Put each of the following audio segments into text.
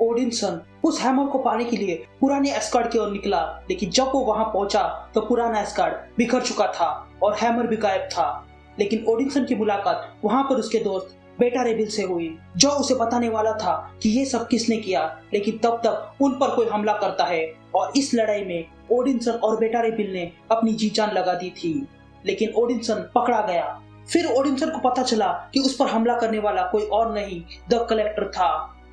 ओडिनसन उस हैमर को पाने के लिए पुराने एस्गार्ड की ओर निकला, लेकिन जब वो वहां पहुंचा तो पुराना एस्गार्ड बिखर चुका था और हैमर भी गायब था। लेकिन ओडिनसन की मुलाकात वहां पर उसके दोस्त बेटा रेबिल से हुई, जो उसे बताने वाला था कि ये सब किसने किया। लेकिन तब तक उन पर कोई हमला करता है और इस लड़ाई में ओडिनसन और बेटा रेबिल ने अपनी जी जान लगा दी थी। लेकिन ओडिनसन पकड़ा गया। फिर ओडिनसन को पता चला कि उस पर हमला करने वाला कोई और नहीं, द कलेक्टर था।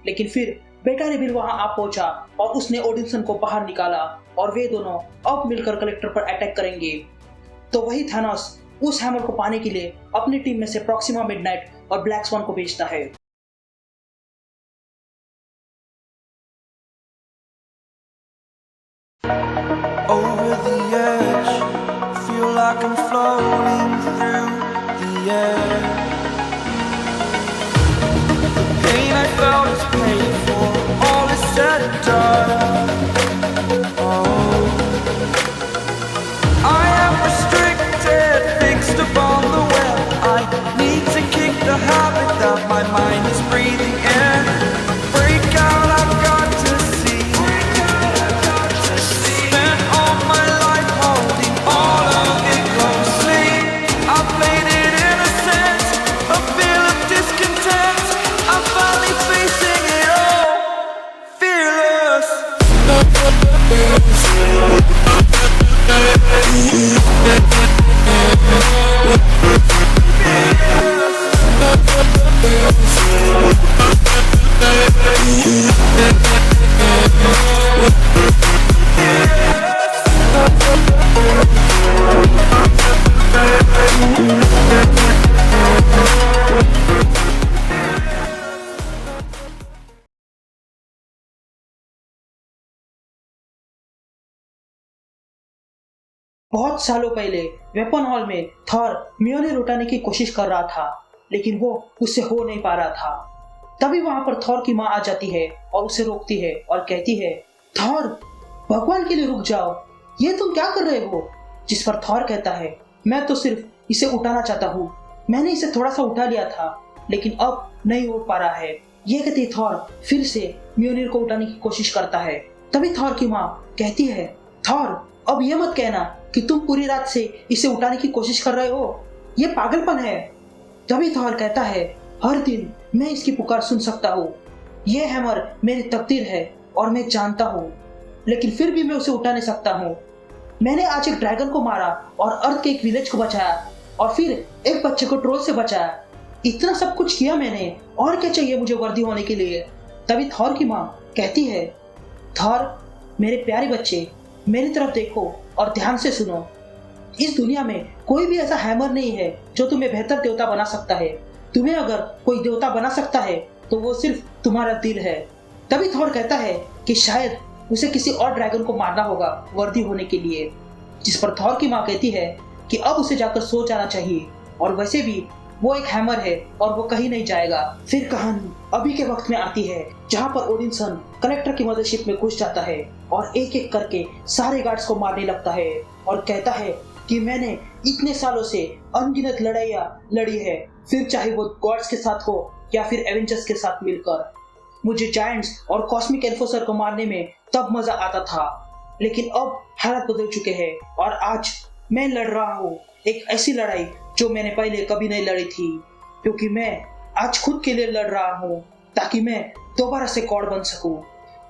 लेकिन फिर बेटा रेबिल वहां आ पहुंचा और उसने ओडिनसन को बाहर निकाला और वे दोनों अब मिलकर कलेक्टर पर अटैक करेंगे। तो वही थानोस उस हैमर को पाने के लिए अपनी टीम में से प्रॉक्सिमा मिडनाइट और ब्लैक स्वान को भेजता है। Over the edge, feel like I'm floating through the air. The pain I felt is paid for, all is said and done. Oh, I am restricted, fixed upon the web. I need to kick the habit that my mind is breathing in. Break out, I've got to see. Spent all my life holding all of it closely. I played it innocent, a feel of discontent. I'm finally facing it all, fearless. बहुत सालों पहले weapon hall में Thor म्योनिर उठाने की कोशिश कर रहा था, लेकिन वो उससे हो नहीं पा रहा था। तभी वहां पर थॉर की माँ आ जाती है और उसे रोकती है और कहती है, थॉर भगवान के लिए रुक जाओ, ये तुम क्या कर रहे हो। जिस पर थॉर कहता है, मैं तो सिर्फ इसे उठाना चाहता हूँ, मैंने इसे थोड़ा सा उठा लिया था लेकिन अब नहीं उठ पा रहा है। ये कहते थॉर फिर से म्योनिर को उठाने की कोशिश करता है। तभी थॉर की माँ कहती है, थॉर अब ये मत कहना कि तुम पूरी रात से इसे उठाने की कोशिश कर रहे हो, ये पागलपन है। तभी थॉर कहता है, हर दिन मैं इसकी पुकार सुन सकता हूँ, ये हैमर मेरी तकदीर है और मैं जानता हूँ, लेकिन फिर भी मैं उसे उठा नहीं सकता हूँ। मैंने आज एक ड्रैगन को मारा और अर्थ के एक विलेज को बचाया और फिर एक बच्चे को ट्रोल से बचाया। इतना सब कुछ किया मैंने, और क्या चाहिए मुझे वर्दी होने के लिए। तभी थॉर की माँ कहती है, थॉर मेरे प्यारे बच्चे, मेरी तरफ देखो और ध्यान से सुनो। इस दुनिया में कोई भी ऐसा हैमर नहीं है जो तुम्हें बेहतर देवता बना सकता है। तुम्हें अगर कोई देवता बना सकता है तो वो सिर्फ तुम्हारा दिल है। तभी थॉर कहता है कि शायद उसे किसी और ड्रैगन को मारना होगा वर्दी होने के लिए। जिस पर थॉर की माँ कहती है कि अब उसे जाकर सो जाना चाहिए, और वैसे भी वो एक हैमर है और वो कहीं नहीं जाएगा। फिर कहानी अभी के वक्त में आती है जहाँ पर ओडिनसन कलेक्टर की मदरशिप में घुस जाता है और एक एक करके सारे गार्ड्स को मारने लगता है और कहता है कि मैंने इतने सालों से अनगिनत लड़ाइयाँ लड़ी है, फिर चाहे वो गॉड्स के साथ हो या फिर एवेंजर्स के साथ मिलकर। मुझे जायंट्स और कॉस्मिक एनफोर्सर को मारने में तब मजा आता था, लेकिन अब हालात बदल चुके हैं और आज मैं लड़ रहा हूँ एक ऐसी लड़ाई जो मैंने पहले कभी नहीं लड़ी थी, क्योंकि मैं आज खुद के लिए लड़ रहा हूँ ताकि मैं दोबारा से गॉड बन सकूं।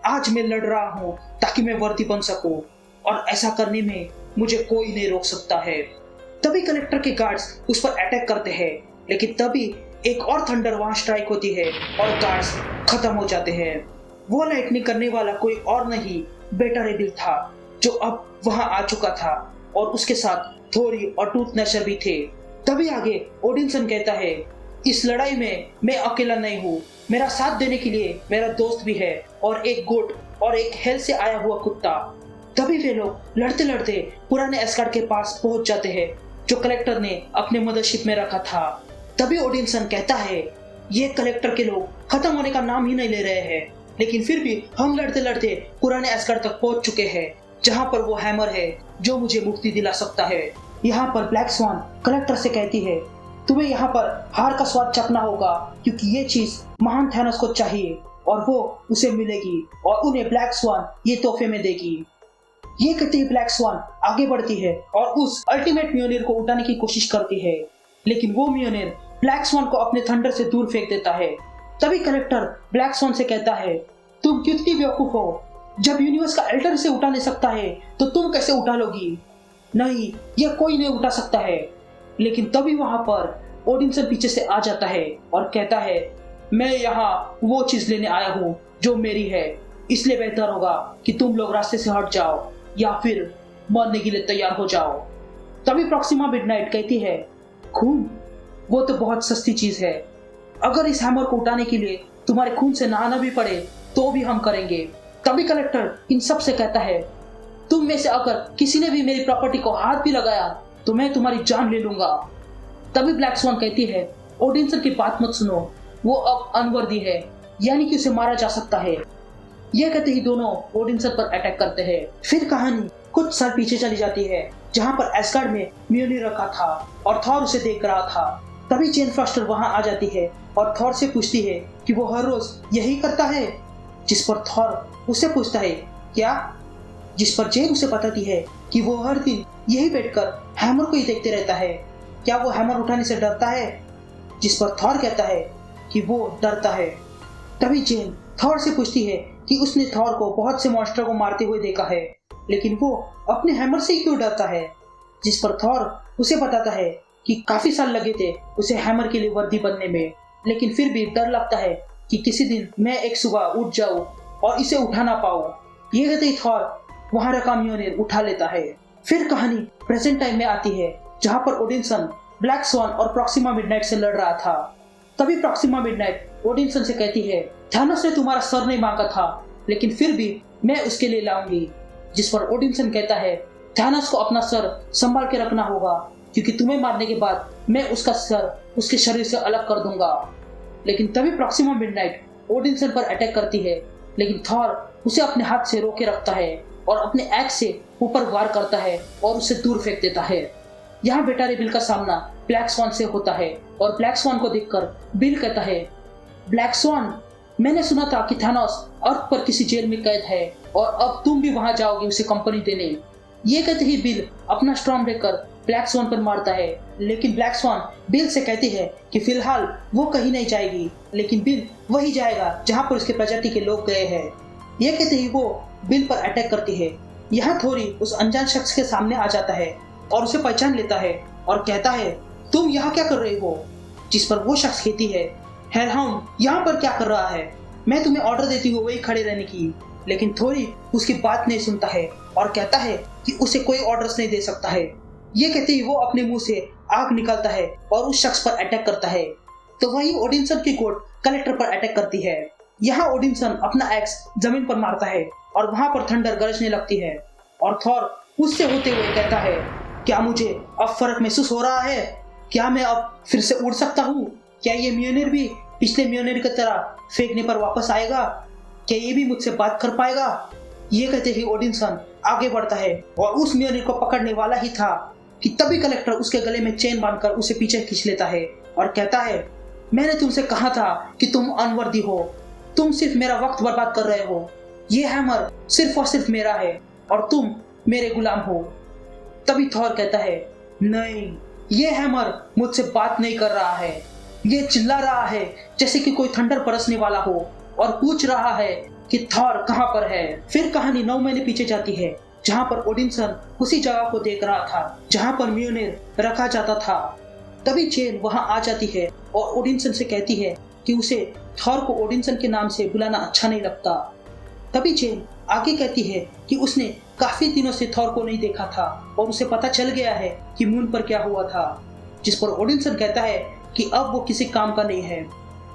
आज मैं लड़ रहा हूँ ताकि मैं वर्दी बन सकूं, और ऐसा करने में मुझे कोई नहीं रोक सकता है। तभी कलेक्टर के गार्ड्स उस पर अटैक करते हैं, लेकिन तभी एक और थंडर वहां स्ट्राइक होती है और गार्ड्स खत्म हो जाते हैं। वो लाइटनिंग करने वाला कोई और नहीं, बेटा रेबिल था, जो अब वहां आ चुका था, और उसके साथ थोरी और टूथ नैशर भी थे। तभी आगे ओडिनसन कहता है, इस लड़ाई में मैं अकेला नहीं हूँ, मेरा साथ देने के लिए मेरा दोस्त भी है और एक गोट और एक हेल से आया हुआ कुत्ता। तभी वे लोग लड़ते लड़ते पुराने एस्गार्ड के पास पहुंच जाते हैं जो कलेक्टर ने अपने मदरशिप में रखा था। तभी ओडिनसन कहता है, ये कलेक्टर के लोग खत्म होने का नाम ही नहीं ले रहे हैं, लेकिन फिर भी हम लड़ते लड़ते पुराने एस्गार्ड तक पहुंच चुके हैं जहां पर वो हैमर है जो मुझे मुक्ति दिला सकता है। यहाँ पर ब्लैक स्वान कलेक्टर से कहती है, तुम्हें यहाँ पर हार का स्वाद चखना होगा, क्योंकि ये चीज महान थैनोस को चाहिए और वो उसे मिलेगी और उन्हें ब्लैक स्वान ये तोहफे में देगी। ये कहते ही ब्लैक स्वान आगे बढ़ती है और उस अल्टीमेट मियोनियर को उठाने की कोशिश करती है, लेकिन वो मियोनियर ब्लैक स्वान को अपने थंडर से दूर फेंक देता है। तभी कलेक्टर ब्लैक स्वान से कहता है, तुम कितनी बेवकूफ हो, जब यूनिवर्स का एल्टर से उठा नहीं सकता है तो तुम कैसे उठा लोगी? नहीं, यह कोई नहीं उठा सकता है। लेकिन तभी वहां पर ओडिनसन पीछे से आ जाता है और कहता है, मैं यहाँ वो चीज लेने आया हूँ जो मेरी है, इसलिए बेहतर होगा कि तुम लोग रास्ते से हट जाओ या फिर मरने के लिए तैयार हो जाओ। तभी प्रॉक्सिमा मिडनाइट कहती है, खून वो तो बहुत सस्ती चीज है, अगर इस हैमर को उठाने के लिए तुम्हारे खून से नहाना भी पड़े तो भी हम करेंगे। तभी कलेक्टर इन सब से कहता है, तुम में से अगर किसी ने भी मेरी प्रॉपर्टी को हाथ भी लगाया तो मैं तुम्हारी जान ले लूंगा। तभी ब्लैक स्वान कहती है, ओडिनसन की बात मत सुनो, वो अब अनवर्दी है, यानी कि उसे मारा जा सकता है। यह कहते ही दोनों ओडिनसन पर अटैक करते हैं। फिर कहानी कुछ साल पीछे चली जाती है, जहां पर एस्गार्ड में म्योनिर रखा था और थॉर उसे देख रहा था। तभी जेन फॉस्टर वहां आ जाती है और थॉर से पूछती है कि वो हर रोज यही करता है, जिस पर थॉर उससे पूछता है क्या, जिस पर जेन उसे बताती है कि वो हर दिन यही बैठकर हैमर को ही देखते रहता है, क्या वो हैमर उठाने से डरता है, जिस पर थॉर कहता है कि वो डरता है। तभी जेन थॉर से पूछती है कि उसने थॉर को बहुत से मॉन्स्टर को मारते हुए देखा है, लेकिन वो अपने हैमर से ही क्यों डरता है, जिस पर थॉर उसे बताता है कि काफी साल लगे थे उसे हैमर के लिए वर्दी बनने में, लेकिन फिर भी डर लगता है कि किसी दिन मैं एक सुबह उठ जाऊं और इसे उठा ना पाऊं। ये कहते ही थॉर वहां रखा म्योनिर उठा लेता है। फिर कहानी प्रेजेंट टाइम में आती है, जहां पर ओडिनसन ब्लैक स्वान और प्रॉक्सिमा मिडनाइट से लड़ रहा था। तभी प्रॉक्सिमा मिडनाइट ओडिनसन से कहती है, थैनोस ने तुम्हारा सर नहीं मांगा था, लेकिन फिर भी मैं उसके लिए लाऊंगी। जिस पर ओडिनसन कहता है, थैनोस को अपना सर संभाल के रखना होगा, क्योंकि तुम्हें मारने के बाद मैं उसका सर उसके शरीर से अलग कर दूंगा। लेकिन तभी प्रॉक्सिमा मिडनाइट ओडिनसन पर अटैक करती है, लेकिन थॉर उसे अपने हाथ से रोके रखता है और अपने एक्स से ऊपर वार करता है और उसे दूर फेंक देता है। यहाँ बेटा रे बिल का सामना ब्लैक स्वान से होता है और ब्लैक स्वान को देखकर बिल कहता है, ब्लैक स्वान, मैंने सुना था कि थैनोस अर्थ पर किसी जेल में कैद है और अब तुम भी वहां जाओगे उसे कंपनी देने। ये कहते ही बिल अपना स्टॉर्म लेकर ब्लैक स्वान पर मारता है, लेकिन ब्लैक स्वान बिल से कहती है कि फिलहाल वो कहीं नहीं जाएगी, लेकिन बिल वही जाएगा जहां पर उसके प्रजाति के लोग गए हैं। ये कहते ही वो बिल पर अटैक करती है। यहाँ थोरी उस अनजान शख्स के सामने आ जाता है और उसे पहचान लेता है और कहता है, तुम यहाँ क्या कर रहे हो? जिस पर वो शख्स कहती है, हेरहाउंड यहाँ पर क्या कर रहा है? मैं तुम्हें ऑर्डर देती हूँ वही खड़े रहने की। लेकिन थोरी उसकी बात नहीं सुनता है और कहता है कि उसे कोई ऑर्डर्स नहीं दे सकता है। ये कहते ही वो अपने मुंह से आग निकालता है और उस शख्स पर अटैक करता है। तो वही ओडिनसन की कोर्ट कलेक्टर पर अटैक करती है। यहाँ ओडिनसन अपना एक्स जमीन पर मारता है और वहां पर थंडर गरजने लगती है और थॉर उससे होते हुए कहता है, क्या मुझे अब फर्क महसूस हो रहा है? क्या मैं अब फिर से उड़ सकता हूँ? क्या ये म्योनिर भी पिछले म्योनिर की तरह फेंकने पर वापस आएगा? क्या ये भी मुझसे बात कर पाएगा? ये कहते ही ओडिनसन आगे बढ़ता है और उस म्योनिर को पकड़ने वाला ही था कि तभी कलेक्टर उसके गले में चेन बांधकर उसे पीछे खींच लेता है और कहता है, मैंने तुमसे कहा था कि तुम अनवर्दी हो, तुम सिर्फ मेरा वक्त बर्बाद कर रहे हो, ये हैमर सिर्फ और सिर्फ मेरा है और तुम मेरे गुलाम हो। तभी थॉर कहता है, नहीं, ये हैमर मुझसे बात नहीं कर रहा है, ये चिल्ला रहा है जैसे कि कोई थंडर बरसने वाला हो और पूछ रहा है कि थॉर कहां पर है। फिर कहानी 9 महीने पीछे जाती है, जहां पर ओडिनसन उसी जगह को देख रहा था जहां पर म्योनिर रखा जाता था। तभी जेन वहां आ जाती है और ओडिनसन से कहती है कि उसे थॉर को ओडिनसन के नाम से बुलाना अच्छा नहीं लगता। तभी जेन आगे कहती है कि उसने काफी दिनों से थॉर को नहीं देखा था और उसे पता चल गया है कि मून पर क्या हुआ था। जिस पर ओडिनसन कहता है कि अब वो किसी काम का नहीं है।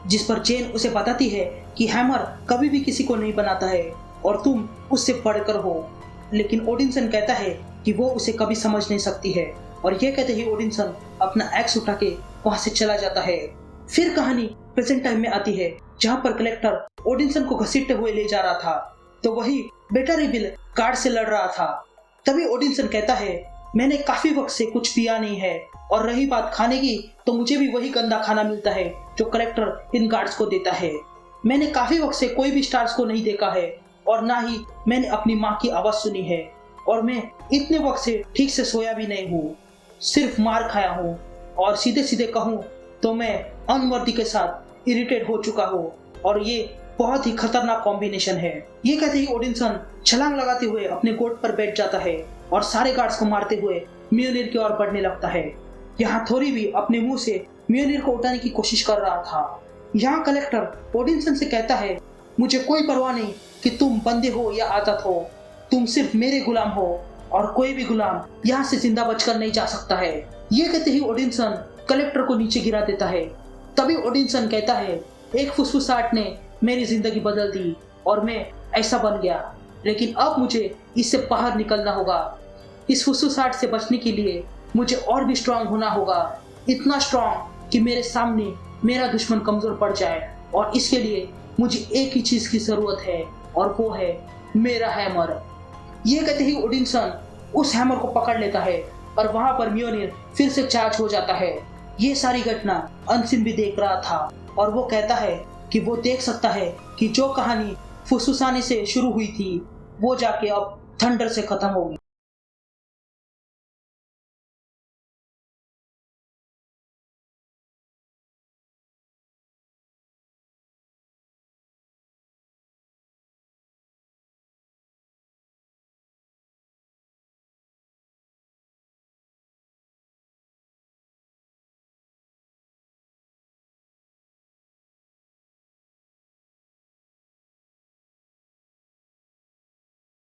जिस पर जेन उसे बताती है कि हैमर कभी भी किसी को नहीं बनाता है और तुम उससे पढ़कर हो। लेकिन ओडिनसन कहता है कि वो उसे कभी समझ नहीं सकती है और ये कहते ही ओडिनसन अपना एक्स उठा के वहां से चला जाता है। फिर कहानी प्रेजेंट टाइम में आती है, जहां पर कलेक्टर ओडिनसन को घसीटते हुए ले जा रहा था, तो वही बेटा रे बिल गार्ड से लड़ रहा था। तभी ओडिनसन कहता है, मैंने काफी वक्त से कुछ पिया नहीं है और रही बात खाने की, तो मुझे भी वही गंदा खाना मिलता है जो कलेक्टर इन गार्ड्स को देता है। मैंने काफी वक्त से कोई भी स्टार्स को नहीं देखा है और ना ही मैंने अपनी माँ की आवाज सुनी है, और मैं इतने वक्त से ठीक से सोया भी नहीं हूँ, सिर्फ मार खाया हूँ और सीधे सीधे कहूँ तो मैं अनवर्दी के साथ इरिटेट हो चुका हूँ और ये बहुत ही खतरनाक कॉम्बिनेशन है। ये कहते ही ओडिनसन छलांग लगाते हुए अपने गोट पर बैठ जाता है और सारे गार्ड्स को मारते हुए म्योनिर की ओर बढ़ने लगता है। यहाँ थोरी भी अपने मुंह से म्योनिर को उठाने की कोशिश कर रहा था। यहाँ कलेक्टर ओडिनसन से कहता है, मुझे कोई परवाह नहीं कि तुम बंदे हो या आदत हो, तुम सिर्फ मेरे गुलाम हो और कोई भी गुलाम यहाँ से जिंदा बचकर नहीं जा सकता है। ये कहते ही ओडिनसन कलेक्टर को नीचे गिरा देता है। तभी ओडिनसन कहता है, एक फुसफुसाहट ने मेरी जिंदगी बदल दी और मैं ऐसा बन गया, लेकिन अब मुझे इससे बाहर निकलना होगा। इस फुसफुसाहट से बचने के लिए मुझे और भी स्ट्रांग होना होगा, इतना स्ट्रांग कि मेरे सामने मेरा दुश्मन कमजोर पड़ जाए, और इसके लिए मुझे एक ही चीज की जरूरत है और वो है मेरा हैमर। ये कहते ही ओडिनसन उस हैमर को पकड़ लेता है और वहां पर म्योनिर फिर से चार्ज हो जाता है। ये सारी घटना अनसिन भी देख रहा था और वो कहता है कि वो देख सकता है कि जो कहानी फुसफुसाने से शुरू हुई थी वो जाके अब थंडर से खत्म होगी।